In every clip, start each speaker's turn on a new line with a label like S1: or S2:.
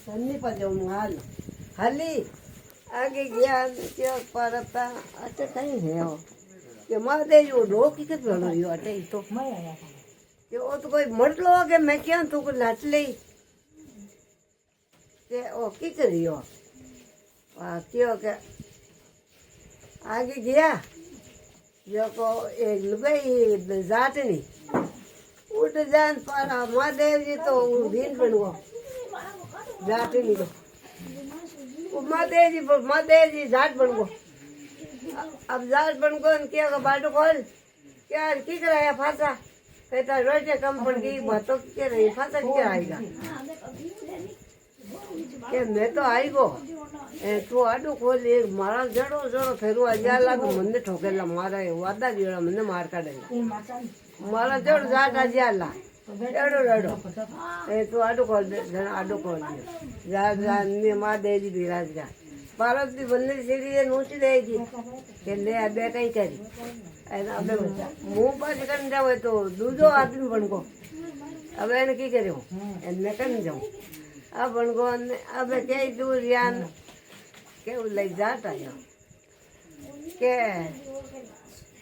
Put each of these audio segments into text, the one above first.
S1: धन्य पर जाऊँ हाल हाली आगे गया क्या परता अच्छा कहीं है हो कि मारे जो लोग की कर बोलो यो अटे तो मैं आया था कि वो तो कोई मर लो के मैं क्या तो को लाच ले के ओ की करियो आ क्यों के आगे गया जो को एक लुगाई जाट नहीं उठ जान पर महादेव जी तो दिन बनवा जाट नहीं तो महादेव जी जाट बन गो अब जाट बन गो क्या बाटो खोल क्या की कराया फांसा कहता रोजे कम पड़ गई बातों के रही फांसा क्या आएगा કે મેં તો આવી ગયો તું આડું ખોલી મારા જડો જડો ફેરવા અજાલા તો મને ઠોકેલા મારા વાદા જેવા મને માર કાઢેલા મારા જડ જાટ અજાલા રડો રડો તું આડું ખોલ દે આડું ખોલ દે જા મા દેજી બિરાજ જા પાર્વતી બંને સીડી નોચી દેગી કે લે આ બે કઈ કરી હવે હું પાછી કરીને જાવ તો દૂધો આદમી બનકો હવે એને કી કર્યું એને કરીને જાઉં આ બનગો હવે કઈ દૂર યાન કેવું લઈ જાત આવ્યો કે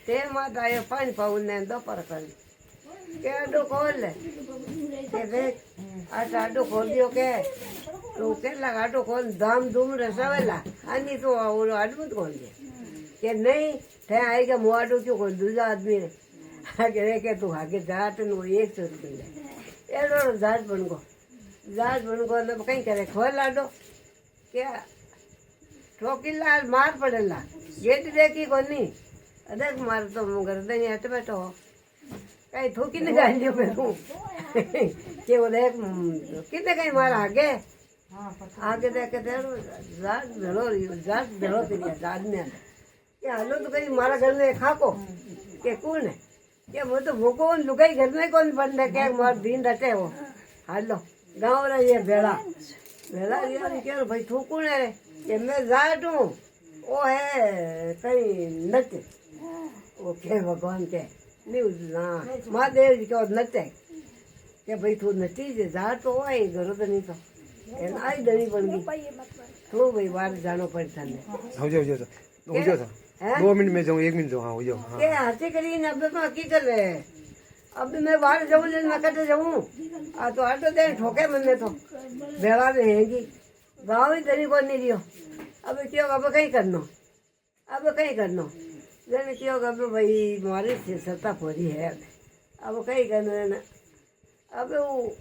S1: તે માતા આવ્યો પાણી પાવું ને દોપર કરી કે આડો ખોલ લે કે દેખ આ આડો ખોલ દો કે તું કેટલાક આડો ખોલ ધામ ધૂમ રસાવેલા આની તો ઓલો આડું જ ખોલ દે કે નહીં ત્યાં આવી ગયા હું આડું ક્यों ખોલ દૂજા આદમી ને કે તું આગે જાત નું 100 રૂપિયા એનો જાત બનગો जाट बन को कहीं करे खोल लाडो क्या ठोकीला मार पड़ेला गेट देखी कोनी अदक मार तो गर्दन हट बैठो कहीं ठोकी नहीं गालियो पे तू के वो देख कितने कहीं मार आगे आगे देखे तेरो जाट भेड़ो तेरी जाट में क्या हलो तो कहीं मारा घर में खाको के कौन है क्या वो तो भूको लुगाई घर में कौन बंद है क्या मार दिन रटे हो हालो गाँव रे ये भेड़ा भेड़ा यार क्या भाई ठोकू ने कि मैं जाट हूँ वो है कहीं नच वो के भगवान के न्यूज हाँ महादेव जी का नच है कि भाई तू नची जे जाट तो आई घरों तो नहीं तो आई धनी बन गई तो भाई बाहर जानो पड़ता है
S2: हो जाओ 2 मिनट में जाऊँ 1 मिनट जाऊँ हाँ हो जाओ
S1: के हाथी करी ने अब तो की कर रहे हैं अब मैं बाहर जाऊँ मैं कटे जाऊँ आ तो आटो दे ठोके मैंने तो भेड़ा में हैगी गाँव ही तरी को नहीं रियो अब क्यों अब कहीं करना अब कहीं करना जैसे क्यों अब भाई मारी सत्ता पूरी है अब कहीं करना ना अब वो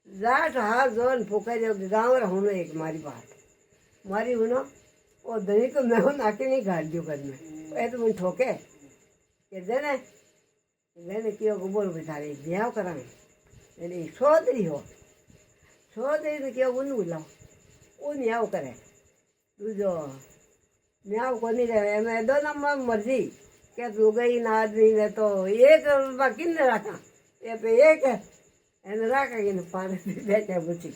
S1: जाट हाथ जोन फूका जो गाँव रहूँ एक मारी बात मारी हूँ ना वो धनी को मैं हूँ नाके नहीं घाट दियो करना ऐ तो मैं ठोके के देने मैंने क्यों बोल बेचारे ब्याह कराने मैंने सोदरी हो सोदरी तो क्यों उन बुलाओ उन याव करे तू जो न्याव को नहीं रहे मैं 2 नंबर मर्जी क्या तू गई ना आदमी ने तो एक किन रखा ये पे एक है एने रखा कि पानी बैठे बुची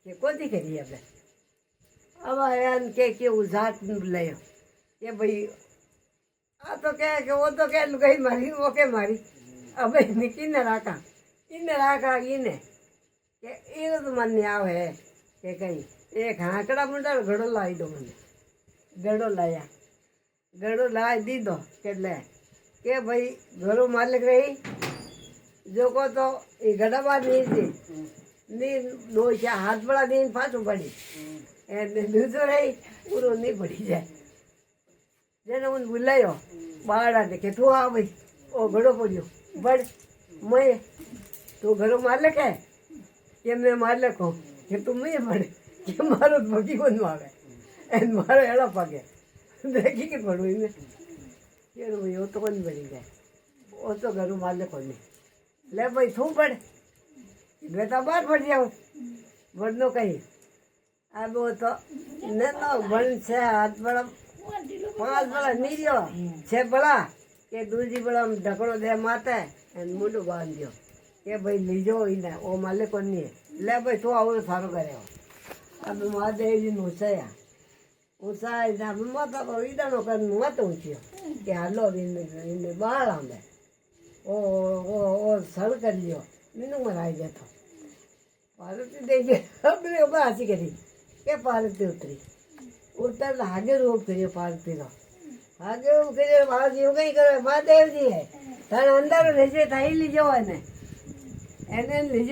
S1: ये कोती करी अब यान के जात ले ये भाई आ तो क्या कि वो तो क्या लुगाई मारी वो के मारी अब किन्ने राखा इने के ये तो मन आव है के कहीं एक हाकड़ा मुंडा घड़ो लाई दो मैंने गड़ो लाया गड़ो ला दी दो के ले के भाई घरों मालिक रही जो को तो ये गड़ा बात नहीं थी नी दो चार हाथ बड़ा दिन पाँच पड़ी दूसरो रही पूरा नहीं पड़ी जाए जेने उन बुलायो बाड़ा देखे तू आ भाई ओ घड़ो पड़ियो बड़ मैं तू घरों मालिक है कि मैं मालिक हूँ कि तुम नहीं बड़े कि मारो भगी को आवे एन मारो एड़ा पगे देखी के पड़ू इन्हें ये भाई वो तो कौन बड़ी जाए वो तो घरों मालिक होने ले भाई तू पड़ मैं तो बाहर पड़ जाऊँ बढ़नो कहीं अब वो तो न तो बन से हाथ बड़ा 5 बड़ा नहीं दियो 6 बड़ा के दूसरी बड़ा ढकड़ो दे माता है मुंडो बांध दियो के भाई लीजो इन्हें वो मालिक को नहीं है ले भाई तू आओ सारो करे हो अब महादेव जी ऊँचाया ऊँचा माता को इधर कर मत ऊँची के हालो इन्हें बाहर आंदे ओ सड़ कर लियो मीनू मराई दे तो પાર્વતી દેખી આપણે હસી કરી કે પાર્વતી ઉતરી ઉતર હાજર રૂપ કર્યો પાર્વતીનો હાજર રૂપ કર્યો મહાદેવ કઈ કરે મહાદેવજી હે તારે અંદર લેજે થઈ લીજો એને લીજો